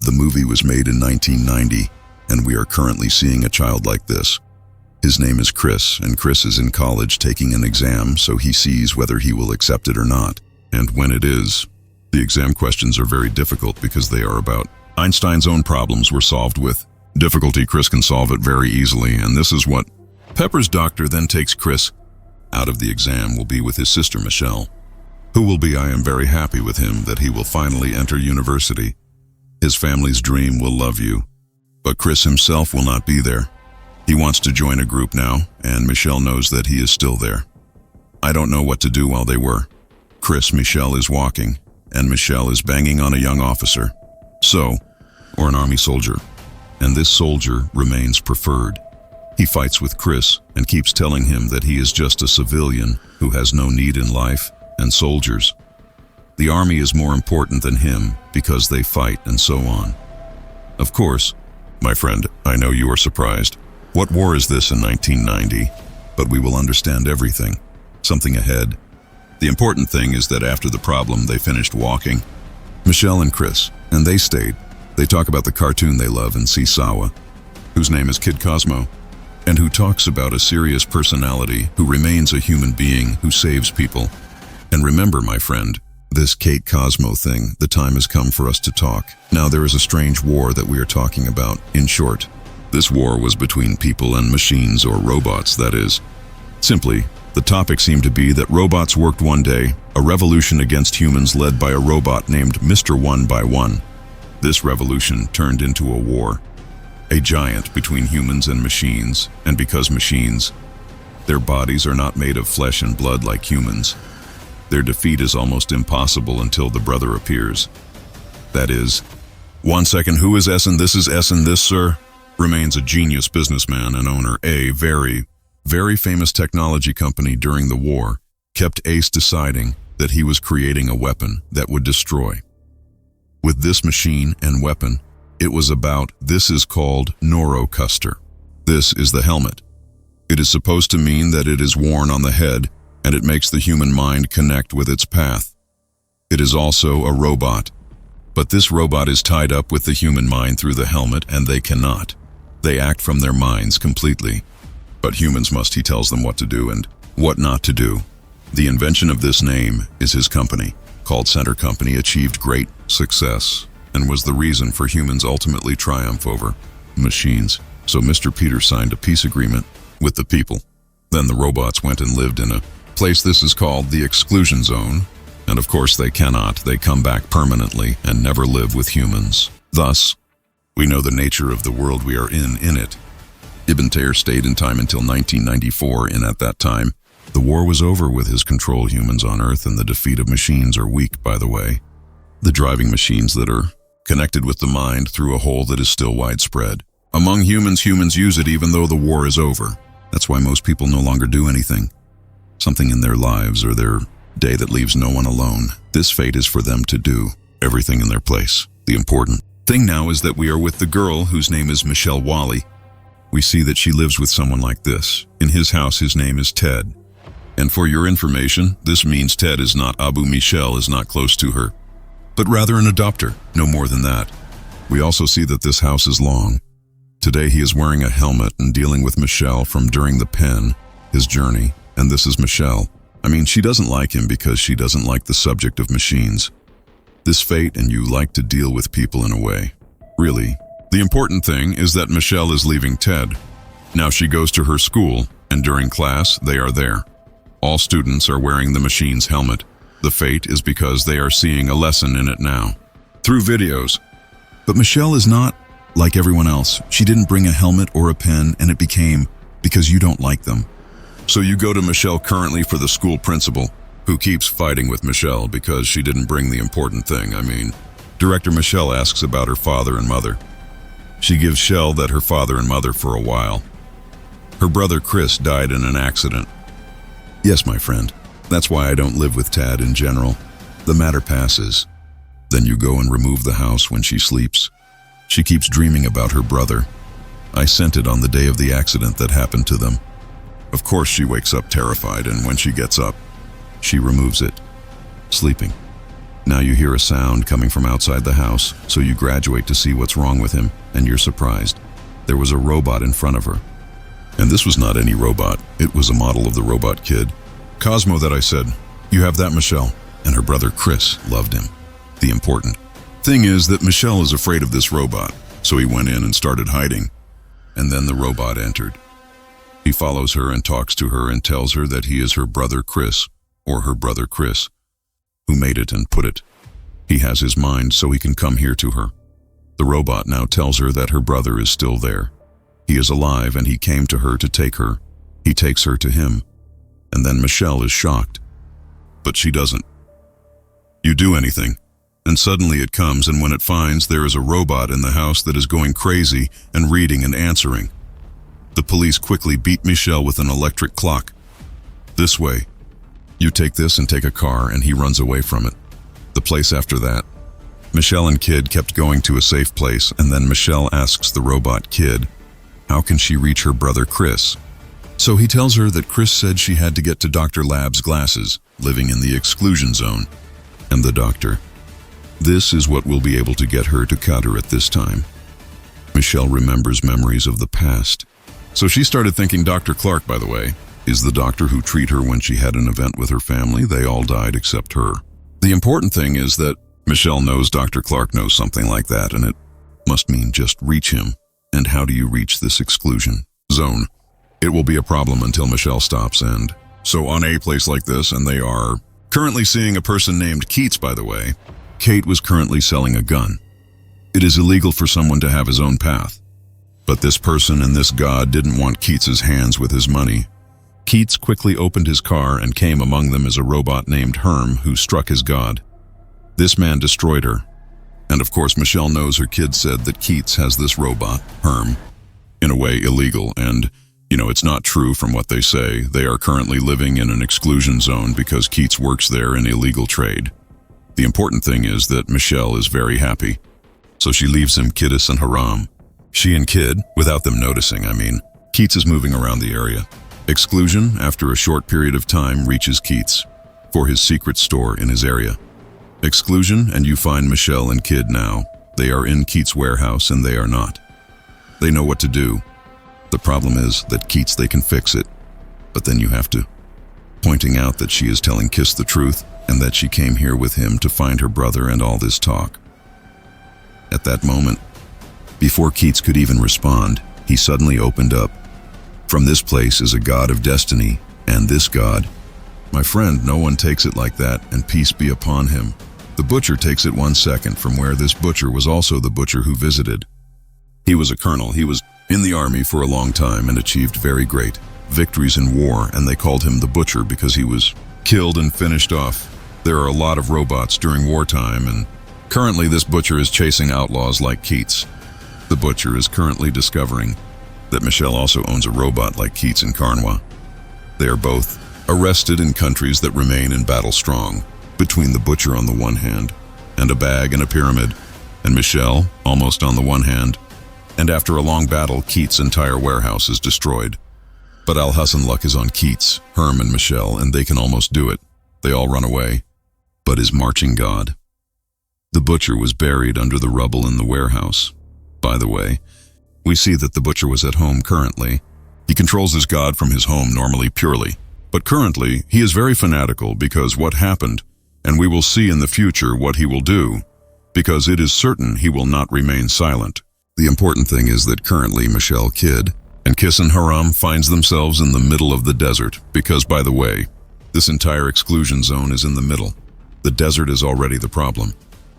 The movie was made in 1990, and we are currently seeing a child like this. His name is Chris, and Chris is in college taking an exam, so he sees whether he will accept it or not. And when it is, the exam questions are very difficult because they are about Einstein's own problems were solved with difficulty. Chris can solve it very easily, and this is what Pepper's doctor then takes Chris out of the exam will be with his sister Michelle, who will be, I am very happy with him that he will finally enter university. His family's dream will love you, but Chris himself will not be there. He wants to join a group now, and Michelle knows that he is still there. I don't know what to do while they were. Michelle is walking, and Michelle is banging on a young officer. Or an army soldier. And this soldier remains preferred. He fights with Chris and keeps telling him that he is just a civilian who has no need in life and soldiers. The army is more important than him because they fight and so on. Of course, my friend, I know you are surprised. What war is this in 1990? But we will understand everything. Something ahead. The important thing is that after the problem, they finished walking. Michelle and Chris, and they stayed. They talk about the cartoon they love and see Sawa, whose name is Kid Cosmo, and who talks about a serious personality who remains a human being who saves people. And remember, my friend, this Kate Cosmo thing, the time has come for us to talk. Now there is a strange war that we are talking about. In short, this war was between people and machines, or robots, that is. Simply, the topic seemed to be that robots worked one day, a revolution against humans led by a robot named Mr. One by One. This revolution turned into a war, a giant between humans and machines, and because machines, their bodies are not made of flesh and blood like humans, their defeat is almost impossible until the brother appears. That is, 1 second, who is Essen? This is Essen. This, sir, remains a genius businessman and owner. A very, very famous technology company during the war kept Ace deciding that he was creating a weapon that would destroy. With this machine and weapon, it was about, this is called Neurocuster. This is the helmet. It is supposed to mean that it is worn on the head and it makes the human mind connect with its path. It is also a robot, but this robot is tied up with the human mind through the helmet and they cannot. They act from their minds completely. But humans must, he tells them what to do and what not to do. The invention of this name is his company, called Center Company, achieved great success and was the reason for humans' ultimately triumph over machines. So Mr. Peter signed a peace agreement with the people. Then the robots went and lived in a place this is called the exclusion zone. And of course they cannot. They come back permanently and never live with humans. Thus, we know the nature of the world we are in it. Ibn Tayr stayed in time until 1994, and at that time, the war was over with his control humans on Earth, and the defeat of machines are weak, by the way. The driving machines that are connected with the mind through a hole that is still widespread. Among humans use it even though the war is over. That's why most people no longer do anything. Something in their lives or their day that leaves no one alone. This fate is for them to do everything in their place. The important thing now is that we are with the girl whose name is Michelle Wally. We see that she lives with someone like this. In his house, his name is Ted. And for your information, this means Ted is not Abu Michelle, is not close to her, but rather an adopter, no more than that. We also see that this house is long. Today he is wearing a helmet and dealing with Michelle from during the pen, his journey, and this is Michelle. I mean, she doesn't like him because she doesn't like the subject of machines. This fate, and you like to deal with people in a way. Really, the important thing is that Michelle is leaving Ted. Now she goes to her school, and during class, they are there. All students are wearing the machine's helmet. The fate is because they are seeing a lesson in it now, through videos. But Michelle is not like everyone else. She didn't bring a helmet or a pen, and it became because you don't like them. So you go to Michelle currently for the school principal, who keeps fighting with Michelle because she didn't bring the important thing. I mean, Director Michelle asks about her father and mother. She gives Shell that her father and mother for a while. Her brother Chris died in an accident. Yes, my friend, that's why I don't live with Tad in general. The matter passes. Then you go and remove the house when she sleeps. She keeps dreaming about her brother. I sent it on the day of the accident that happened to them. Of course she wakes up terrified, and when she gets up, she removes it. Sleeping. Now you hear a sound coming from outside the house, so you graduate to see what's wrong with him, and you're surprised. There was a robot in front of her. And this was not any robot. It was a model of the robot kid. Cosmo that I said. You have that, Michelle? And her brother Chris loved him. The important thing is that Michelle is afraid of this robot, so he went in and started hiding. And then the robot entered. He follows her and talks to her and tells her that he is her brother Chris, or her brother Chris, who made it and put it. He has his mind so he can come here to her. The robot now tells her that her brother is still there. He is alive and he came to her to take her. He takes her to him. And then Michelle is shocked. But she doesn't. You do anything, and suddenly it comes, and when it finds there is a robot in the house that is going crazy and reading and answering. The police quickly beat Michelle with an electric clock. This way. You take this and take a car, and he runs away from it. The place after that. Michelle and Kid kept going to a safe place, and then Michelle asks the robot Kid, how can she reach her brother Chris? So he tells her that Chris said she had to get to Dr. Lab's glasses, living in the exclusion zone. And the doctor. This is what will be able to get her to Qatar at this time. Michelle remembers memories of the past. So she started thinking Dr. Clark, by the way, is the doctor who treated her when she had an event with her family. They all died except her. The important thing is that Michelle knows Dr. Clark knows something like that, and it must mean just reach him. And how do you reach this exclusion zone? It will be a problem until Michelle stops, and so on a place like this, and they are currently seeing a person named Keats, by the way. Kate was currently selling a gun. It is illegal for someone to have his own path. But this person and this god didn't want Keats's hands with his money. Keats quickly opened his car and came among them as a robot named Herm who struck his god. This man destroyed her. And of course Michelle knows her kid said that Keats has this robot, Herm, in a way illegal, and it's not true from what they say. They are currently living in an exclusion zone because Keats works there in illegal trade. The important thing is that Michelle is very happy. So she leaves him Kiddus and Haram. She and Kid, without them noticing, Keats is moving around the area. Exclusion, after a short period of time, reaches Keats for his secret store in his area. Exclusion, and you find Michelle and Kid now. They are in Keats' warehouse and they are not. They know what to do. The problem is that Keats, they can fix it, but then you have to. Pointing out that she is telling Kiss the truth and that she came here with him to find her brother and all this talk. At that moment, before Keats could even respond, he suddenly opened up. From this place is a god of destiny, and this god, my friend, no one takes it like that, and peace be upon him. The butcher takes it 1 second from where this butcher was also the butcher who visited. He was a colonel. He was in the army for a long time and achieved very great victories in war, and they called him the Butcher because he was killed and finished off. There are a lot of robots during wartime, and currently this Butcher is chasing outlaws like Keats. The Butcher is currently discovering that Michelle also owns a robot like Keats and Karnwa. They are both arrested in countries that remain in battle strong, between the Butcher on the one hand, and a bag and a pyramid, and Michelle almost on the one hand. And after a long battle, Keats' entire warehouse is destroyed. But Al-Hassan luck is on Keats, Herm, and Michelle, and they can almost do it. They all run away. But his marching god. The Butcher was buried under the rubble in the warehouse. By the way, we see that the Butcher was at home currently. He controls his god from his home normally purely. But currently, he is very fanatical because what happened, and we will see in the future what he will do, because it is certain he will not remain silent. The important thing is that currently Michelle, Kid, and Kiss and Haram finds themselves in the middle of the desert because, by the way, this entire exclusion zone is in the middle. The desert is already the problem.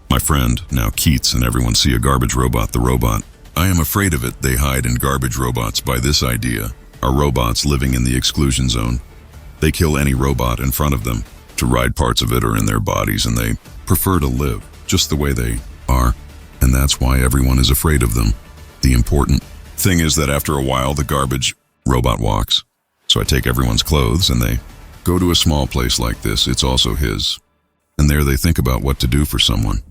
My friend, now Keats, and everyone see a garbage robot, the robot. I am afraid of it. They hide in garbage robots by this idea. Are robots living in the exclusion zone? They kill any robot in front of them to ride parts of it or in their bodies, and they prefer to live just the way they are. And that's why everyone is afraid of them. The important thing is that after a while, the garbage robot walks. So I take everyone's clothes and they go to a small place like this. It's also his. And there they think about what to do for someone.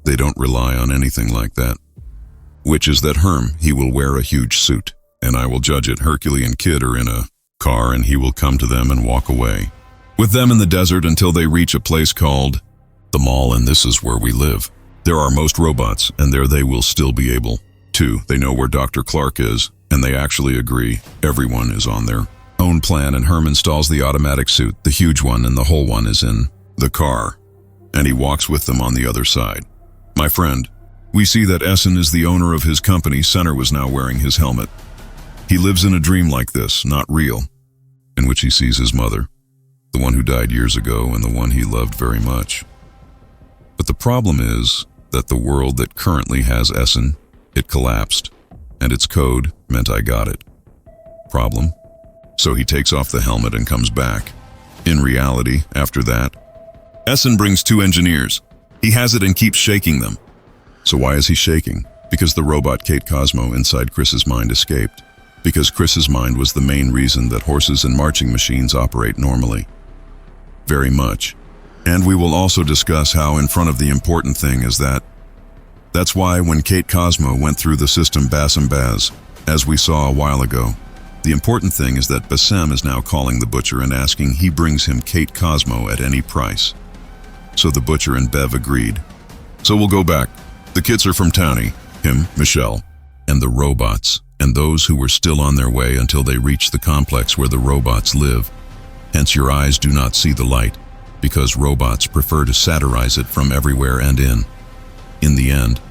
They don't rely on anything like that. Which is that Herm, he will wear a huge suit. And I will judge it. Hercule and Kid are in a car and he will come to them and walk away with them in the desert until they reach a place called The mall, and this is where we live. There are most robots, and there they will still be able. 2. They know where Dr. Clark is, and they actually agree. Everyone is on their own plan, and Herm installs the automatic suit. The huge one and the whole one is in the car, and he walks with them on the other side. My friend, we see that Essen is the owner of his company. Center was now wearing his helmet. He lives in a dream like this, not real, in which he sees his mother, the one who died years ago and the one he loved very much. But the problem is that the world that currently has Essen, it collapsed, and its code meant I got it. Problem? So he takes off the helmet and comes back. In reality, after that, Essen brings 2 engineers. He has it and keeps shaking them. So why is he shaking? Because the robot Kate Cosmo inside Chris's mind escaped. Because Chris's mind was the main reason that horses and marching machines operate normally. Very much. And we will also discuss how in front of the important thing is that. That's why when Kate Cosmo went through the system Bassem Baz, as we saw a while ago, the important thing is that Bassem is now calling the butcher and asking he brings him Kate Cosmo at any price. So the butcher and Bev agreed. So we'll go back. The kids are from Townie, him, Michelle, and the robots, and those who were still on their way until they reach the complex where the robots live. Hence your eyes do not see the light, because robots prefer to satirize it from everywhere and in. In the end,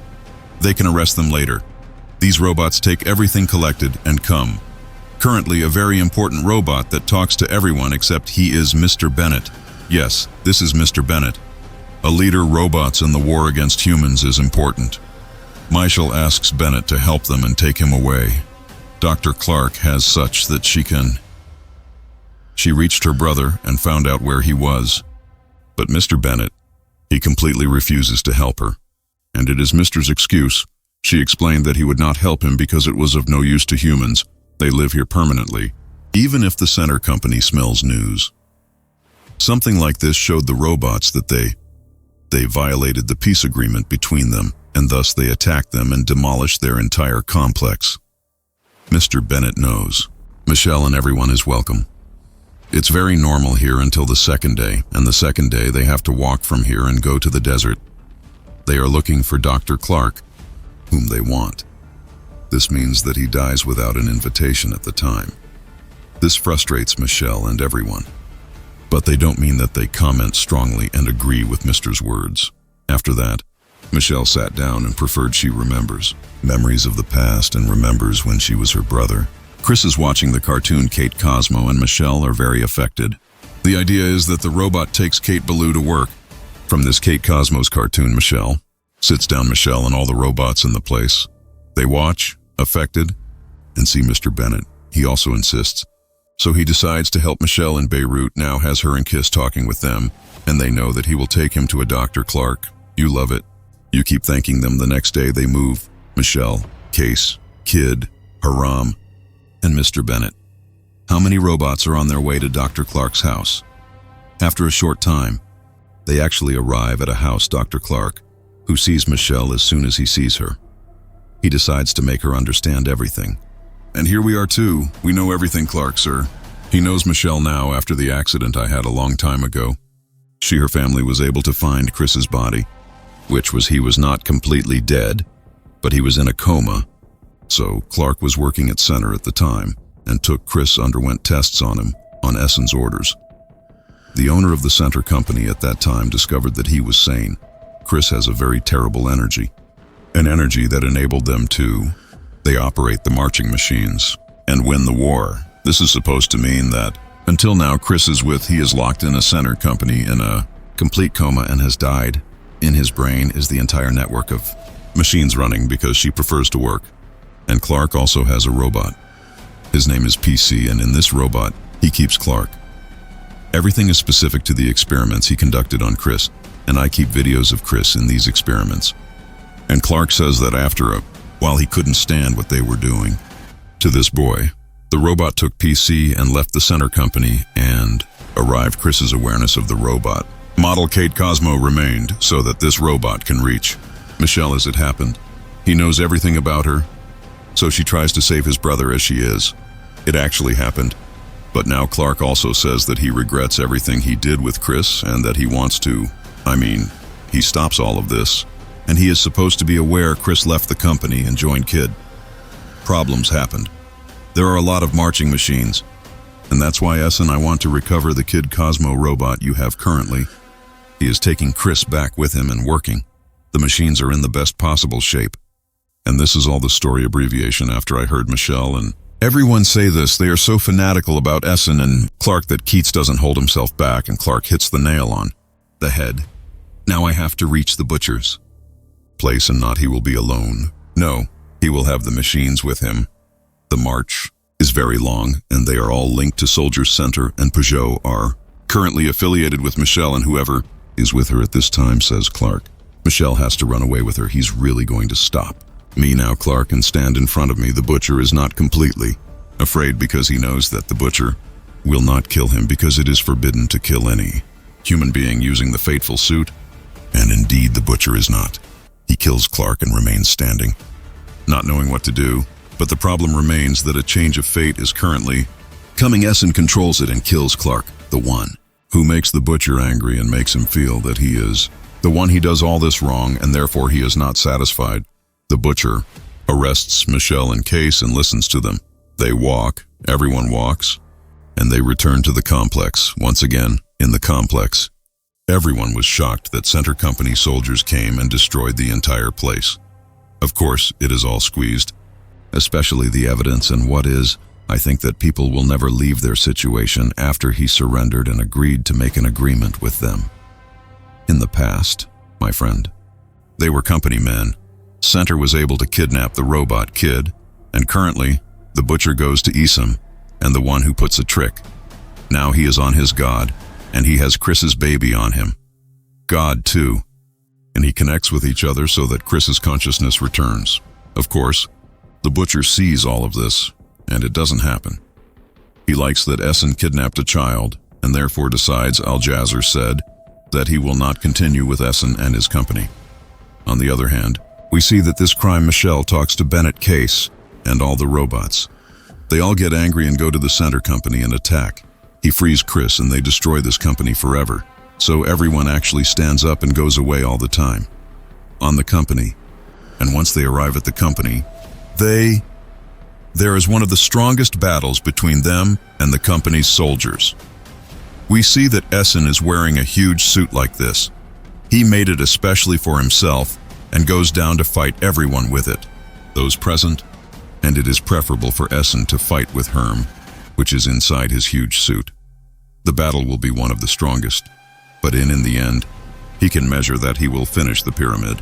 they can arrest them later. These robots take everything collected and come. Currently a very important robot that talks to everyone except he is Mr. Bennett. Yes, this is Mr. Bennett. A leader robots in the war against humans is important. Michelle asks Bennett to help them and take him away. Dr. Clark has such that she can. She reached her brother and found out where he was. But Mr. Bennett, he completely refuses to help her. And it is Mr.'s excuse. She explained that he would not help him because it was of no use to humans. They live here permanently, even if the center company smells news. Something like this showed the robots that they violated the peace agreement between them, and thus they attacked them and demolished their entire complex. Mr. Bennett knows. Michelle and everyone is welcome. It's very normal here until the second day, and the second day they have to walk from here and go to the desert. They are looking for Dr. Clark, whom they want. This means that he dies without an invitation at the time. This frustrates Michelle and everyone. But they don't mean that they comment strongly and agree with Mr.'s words. After that, Michelle sat down and preferred she remembers. Memories of the past and remembers when she was her brother. Chris is watching the cartoon Kate Cosmo and Michelle are very affected. The idea is that the robot takes Kate Ballou to work. From this Kate Cosmo's cartoon, Michelle sits down Michelle and all the robots in the place. They watch, affected, and see Mr. Bennett. He also insists. So he decides to help Michelle in Beirut, now has her and Kiss talking with them, and they know that he will take him to a Dr. Clark. You love it. You keep thanking them. The next day they move. Michelle, Case, Kid, Haram, and Mr. Bennett. How many robots are on their way to Dr. Clark's house? After a short time, they actually arrive at a house Dr. Clark, who sees Michelle as soon as he sees her. He decides to make her understand everything. And here we are too. We know everything, Clark, sir. He knows Michelle now after the accident I had a long time ago. Her family was able to find Chris's body, which was he was not completely dead, but he was in a coma. So Clark was working at Center at the time and Chris underwent tests on him on Essen's orders. The owner of the Center company at that time discovered that he was sane. Chris has a very terrible energy, an energy that enabled them to, they operate the marching machines and win the war. This is supposed to mean that until now Chris he is locked in a Center company in a complete coma and has died. In his brain is the entire network of machines running because she prefers to work. And Clark also has a robot. His name is PC, and in this robot, he keeps Clark. Everything is specific to the experiments he conducted on Chris, and I keep videos of Chris in these experiments. And Clark says that while he couldn't stand what they were doing to this boy, the robot took PC and left the Center company and arrived Chris's awareness of the robot. Model Kate Cosmo remained so that this robot can reach Michelle as it happened. He knows everything about her, so she tries to save his brother as she is. It actually happened. But now Clark also says that he regrets everything he did with Chris and that he wants to, He stops all of this, and he is supposed to be aware Chris left the company and joined Kid. Problems happened. There are a lot of marching machines, and that's why I want to recover the Kid Cosmo robot you have currently. He is taking Chris back with him and working. The machines are in the best possible shape. And this is all the story abbreviation after I heard Michelle and everyone say this. They are so fanatical about Essen and Clark that Keats doesn't hold himself back and Clark hits the nail on the head. Now I have to reach the butcher's place and not he will be alone. No, he will have the machines with him. The march is very long and they are all linked to Soldiers Center, and Peugeot are currently affiliated with Michelle, and whoever is with her at this time, says Clark. Michelle has to run away with her. He's really going to stop me now. Clark can stand in front of me. The butcher is not completely afraid because he knows that the butcher will not kill him because it is forbidden to kill any human being using the fateful suit. And indeed, the butcher is not. He kills Clark and remains standing, not knowing what to do. But the problem remains that a change of fate is currently coming. Essen controls it and kills Clark, the one who makes the butcher angry and makes him feel that he is the one. He does all this wrong and therefore he is not satisfied. The butcher arrests Michelle and Case and listens to them. They walk, everyone walks, and they return to the complex. Once again, in the complex, everyone was shocked that Center Company soldiers came and destroyed the entire place. Of course, it is all squeezed, especially the evidence, and what is, I think that people will never leave their situation after he surrendered and agreed to make an agreement with them. In the past, my friend, they were company men. Center was able to kidnap the robot Kid, and currently, the butcher goes to Esom, and the one who puts a trick. Now he is on his god, and he has Chris's baby on him. God too. And he connects with each other so that Chris's consciousness returns. Of course, the butcher sees all of this, and it doesn't happen. He likes that Essen kidnapped a child, and therefore decides, Al-Jazzer said, that he will not continue with Essen and his company. On the other hand, we see that this crime Michelle talks to Bennett, Case, and all the robots. They all get angry and go to the Center Company and attack. He frees Chris and they destroy this company forever. So everyone actually stands up and goes away all the time. On the company. And once they arrive at the company, there is one of the strongest battles between them and the company's soldiers. We see that Essen is wearing a huge suit like this. He made it especially for himself and goes down to fight everyone with it, those present, and it is preferable for Essen to fight with Herm, which is inside his huge suit. The battle will be one of the strongest, but in the end, he can measure that he will finish the pyramid.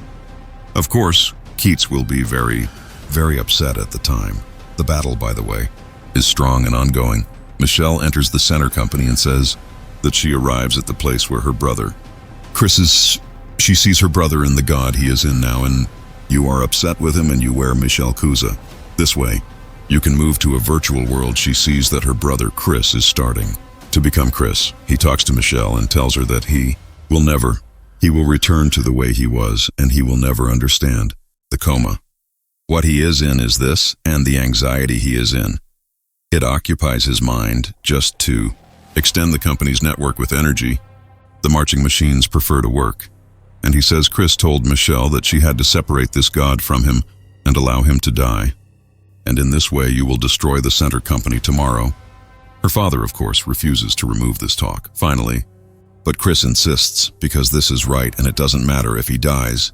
Of course, Keats will be very, very upset at the time. The battle, by the way, is strong and ongoing. Michelle enters the Center Company and says that she arrives at the place where her brother, she sees her brother in the god he is in now, and you are upset with him and you wear Michelle Kuza. This way, you can move to a virtual world. She sees that her brother Chris is starting to become Chris. He talks to Michelle and tells her that he will return to the way he was and he will never understand the coma. What he is in is this, and the anxiety he is in. It occupies his mind just to extend the company's network with energy. The marching machines prefer to work. And he says Chris told Michelle that she had to separate this god from him and allow him to die. And in this way you will destroy the Center Company tomorrow. Her father, of course, refuses to remove this talk, finally. But Chris insists because this is right and it doesn't matter if he dies.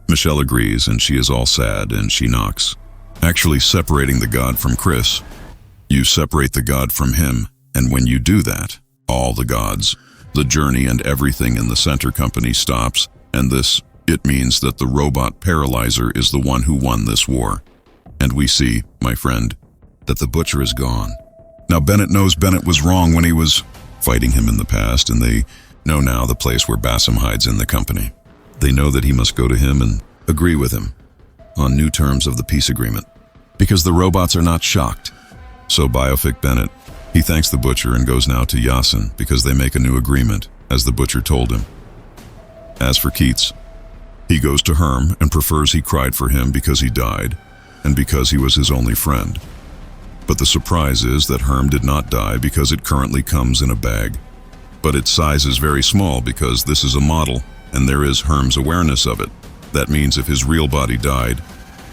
Michelle agrees and she is all sad and she knocks. Actually separating the god from Chris. You separate the god from him, and when you do that, all the gods, the journey and everything in the Center Company stops. And it means that the robot Paralyzer is the one who won this war. And we see, my friend, that the butcher is gone. Now Bennett knows Bennett was wrong when he was fighting him in the past, and they know now the place where Bassam hides in the company. They know that he must go to him and agree with him on new terms of the peace agreement, because the robots are not shocked. So Biofic Bennett, he thanks the butcher and goes now to Yasin because they make a new agreement, as the butcher told him. As for Keats, he goes to Herm and prefers he cried for him because he died and because he was his only friend. But the surprise is that Herm did not die because it currently comes in a bag. But its size is very small because this is a model and there is Herm's awareness of it. That means if his real body died,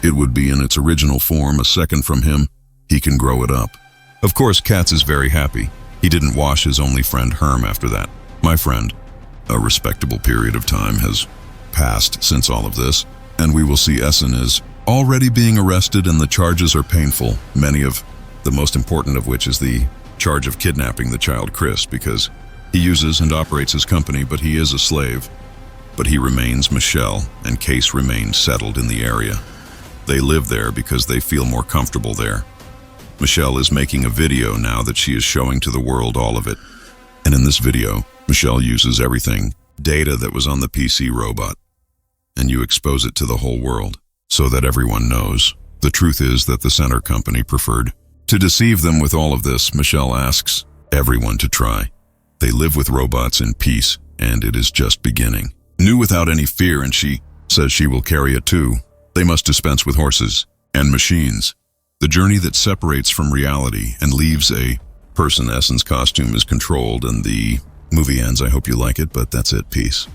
it would be in its original form a second from him. He can grow it up. Of course, Katz is very happy. He didn't wash his only friend Herm after that. My friend, a respectable period of time has passed since all of this, and we will see Essen is already being arrested, and the charges are painful, many of the most important of which is the charge of kidnapping the child Chris, because he uses and operates his company, but he is a slave. But he remains Michelle, and Case remains settled in the area. They live there because they feel more comfortable there. Michelle is making a video now that she is showing to the world all of it. And in this video, Michelle uses everything, data that was on the PC robot, and you expose it to the whole world so that everyone knows. The truth is that the center company preferred to deceive them with all of this. Michelle asks everyone to try. They live with robots in peace, and it is just beginning. New without any fear, and she says she will carry it too. They must dispense with horses and machines. The journey that separates from reality and leaves a person. Essen's costume is controlled, and the movie ends. I hope you like it, but that's it. Peace.